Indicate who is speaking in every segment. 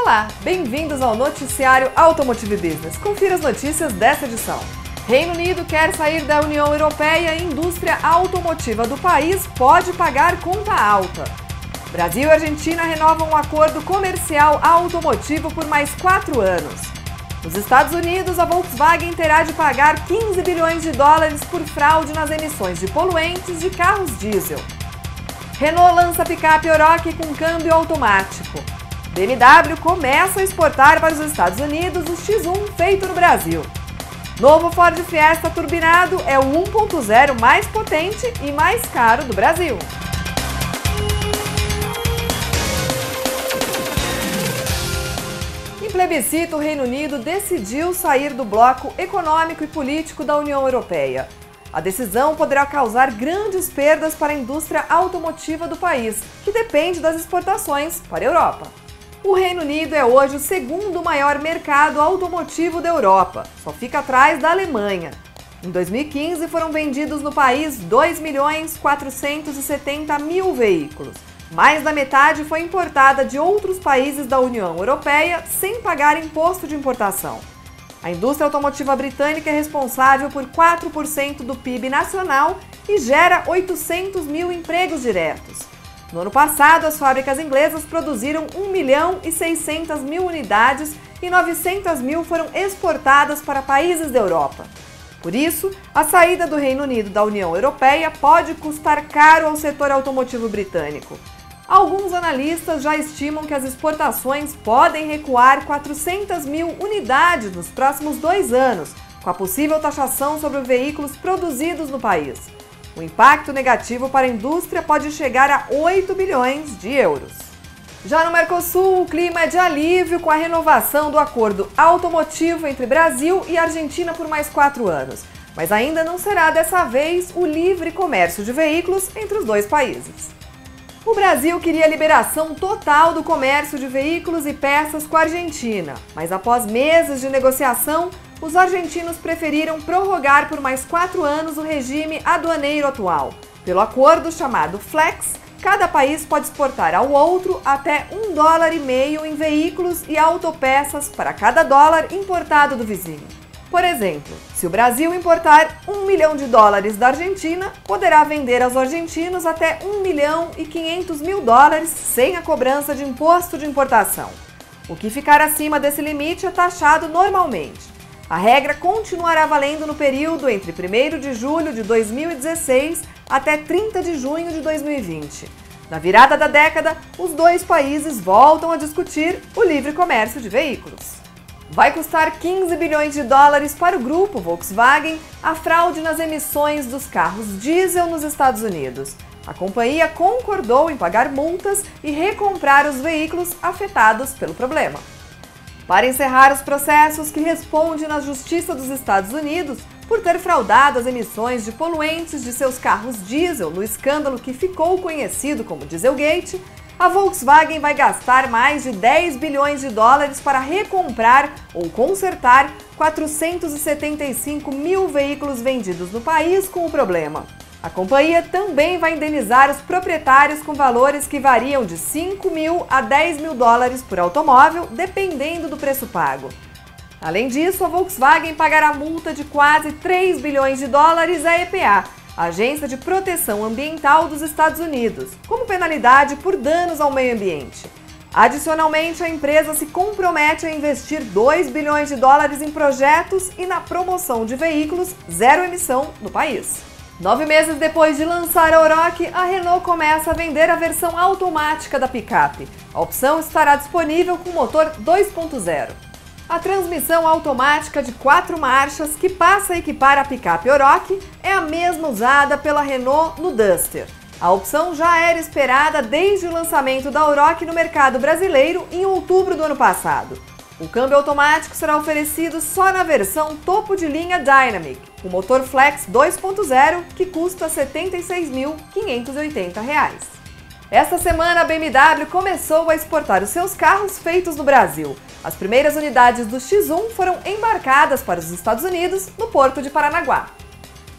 Speaker 1: Olá, bem-vindos ao noticiário Automotive Business. Confira as notícias dessa edição. Reino Unido quer sair da União Europeia e a indústria automotiva do país pode pagar conta alta. Brasil e Argentina renovam um acordo comercial automotivo por mais 4 anos. Nos Estados Unidos, a Volkswagen terá de pagar 15 bilhões de dólares por fraude nas emissões de poluentes de carros diesel. Renault lança picape Oroch com câmbio automático. BMW começa a exportar para os Estados Unidos o X1 feito no Brasil. Novo Ford Fiesta turbinado é o 1.0 mais potente e mais caro do Brasil. Em plebiscito, o Reino Unido decidiu sair do bloco econômico e político da União Europeia. A decisão poderá causar grandes perdas para a indústria automotiva do país, que depende das exportações para a Europa. O Reino Unido é hoje o segundo maior mercado automotivo da Europa, só fica atrás da Alemanha. Em 2015, foram vendidos no país 2.470.000 veículos. Mais da metade foi importada de outros países da União Europeia sem pagar imposto de importação. A indústria automotiva britânica é responsável por 4% do PIB nacional e gera 800 mil empregos diretos. No ano passado, as fábricas inglesas produziram 1.600.000 unidades e 900 mil foram exportadas para países da Europa. Por isso, a saída do Reino Unido da União Europeia pode custar caro ao setor automotivo britânico. Alguns analistas já estimam que as exportações podem recuar 400 mil unidades nos próximos 2 anos, com a possível taxação sobre veículos produzidos no país. O impacto negativo para a indústria pode chegar a 8 bilhões de euros. Já no Mercosul, o clima é de alívio com a renovação do acordo automotivo entre Brasil e Argentina por mais 4 anos. Mas ainda não será dessa vez o livre comércio de veículos entre os dois países. O Brasil queria a liberação total do comércio de veículos e peças com a Argentina, mas após meses de negociação, os argentinos preferiram prorrogar por mais 4 anos o regime aduaneiro atual. Pelo acordo chamado Flex, cada país pode exportar ao outro até $1,50 em veículos e autopeças para cada dólar importado do vizinho. Por exemplo, se o Brasil importar $1 milhão da Argentina, poderá vender aos argentinos até $1.500.000 sem a cobrança de imposto de importação. O que ficar acima desse limite é taxado normalmente. A regra continuará valendo no período entre 1º de julho de 2016 até 30 de junho de 2020. Na virada da década, os dois países voltam a discutir o livre comércio de veículos. Vai custar 15 bilhões de dólares para o grupo Volkswagen a fraude nas emissões dos carros diesel nos Estados Unidos. A companhia concordou em pagar multas e recomprar os veículos afetados pelo problema. Para encerrar os processos, que responde na Justiça dos Estados Unidos por ter fraudado as emissões de poluentes de seus carros diesel no escândalo que ficou conhecido como Dieselgate, a Volkswagen vai gastar mais de 10 bilhões de dólares para recomprar ou consertar 475 mil veículos vendidos no país com o problema. A companhia também vai indenizar os proprietários com valores que variam de 5 mil a 10 mil dólares por automóvel, dependendo do preço pago. Além disso, a Volkswagen pagará multa de quase 3 bilhões de dólares à EPA, a Agência de Proteção Ambiental dos Estados Unidos, como penalidade por danos ao meio ambiente. Adicionalmente, a empresa se compromete a investir 2 bilhões de dólares em projetos e na promoção de veículos zero emissão no país. 9 meses depois de lançar a Oroch, a Renault começa a vender a versão automática da picape. A opção estará disponível com motor 2.0. A transmissão automática de 4 marchas, que passa a equipar a picape Oroch, é a mesma usada pela Renault no Duster. A opção já era esperada desde o lançamento da Oroch no mercado brasileiro em outubro do ano passado. O câmbio automático será oferecido só na versão topo de linha Dynamic, com motor Flex 2.0, que custa R$ 76.580. Esta semana, a BMW começou a exportar os seus carros feitos no Brasil. As primeiras unidades do X1 foram embarcadas para os Estados Unidos, no Porto de Paranaguá.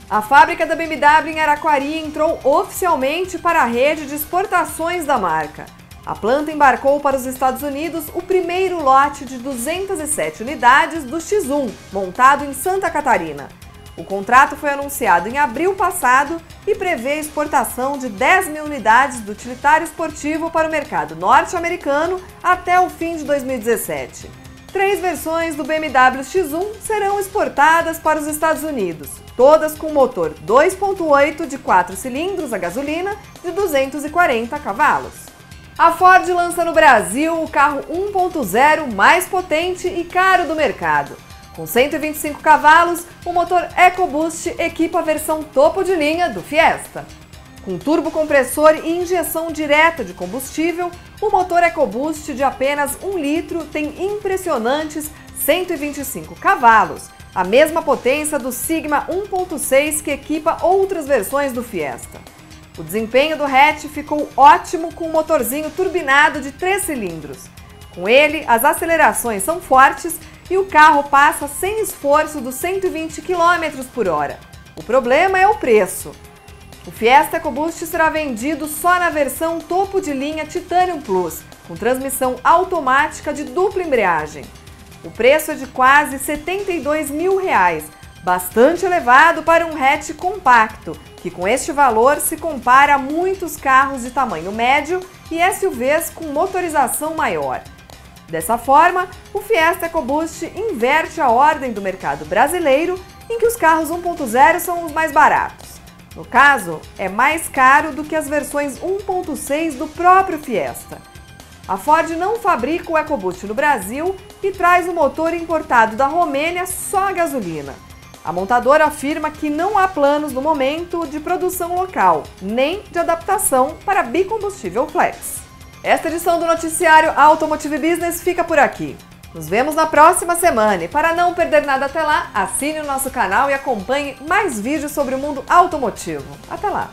Speaker 1: A fábrica da BMW em Araquari entrou oficialmente para a rede de exportações da marca. A planta embarcou para os Estados Unidos o primeiro lote de 207 unidades do X1, montado em Santa Catarina. O contrato foi anunciado em abril passado e prevê a exportação de 10 mil unidades do utilitário esportivo para o mercado norte-americano até o fim de 2017. 3 versões do BMW X1 serão exportadas para os Estados Unidos, todas com motor 2.8 de 4 cilindros a gasolina de 240 cavalos. A Ford lança no Brasil o carro 1.0 mais potente e caro do mercado. Com 125 cavalos, o motor EcoBoost equipa a versão topo de linha do Fiesta. Com turbocompressor e injeção direta de combustível, o motor EcoBoost de apenas 1 litro tem impressionantes 125 cavalos, a mesma potência do Sigma 1.6 que equipa outras versões do Fiesta. O desempenho do hatch ficou ótimo com um motorzinho turbinado de 3 cilindros. Com ele, as acelerações são fortes e o carro passa sem esforço dos 120 km por hora. O problema é o preço. O Fiesta EcoBoost será vendido só na versão topo de linha Titanium Plus, com transmissão automática de dupla embreagem. O preço é de quase R$ 72 mil, bastante elevado para um hatch compacto, que com este valor se compara a muitos carros de tamanho médio e SUVs com motorização maior. Dessa forma, o Fiesta EcoBoost inverte a ordem do mercado brasileiro, em que os carros 1.0 são os mais baratos. No caso, é mais caro do que as versões 1.6 do próprio Fiesta. A Ford não fabrica o EcoBoost no Brasil e traz o motor importado da Romênia só a gasolina. A montadora afirma que não há planos no momento de produção local, nem de adaptação para bicombustível flex. Esta edição do noticiário Automotive Business fica por aqui. Nos vemos na próxima semana e para não perder nada até lá, assine o nosso canal e acompanhe mais vídeos sobre o mundo automotivo. Até lá!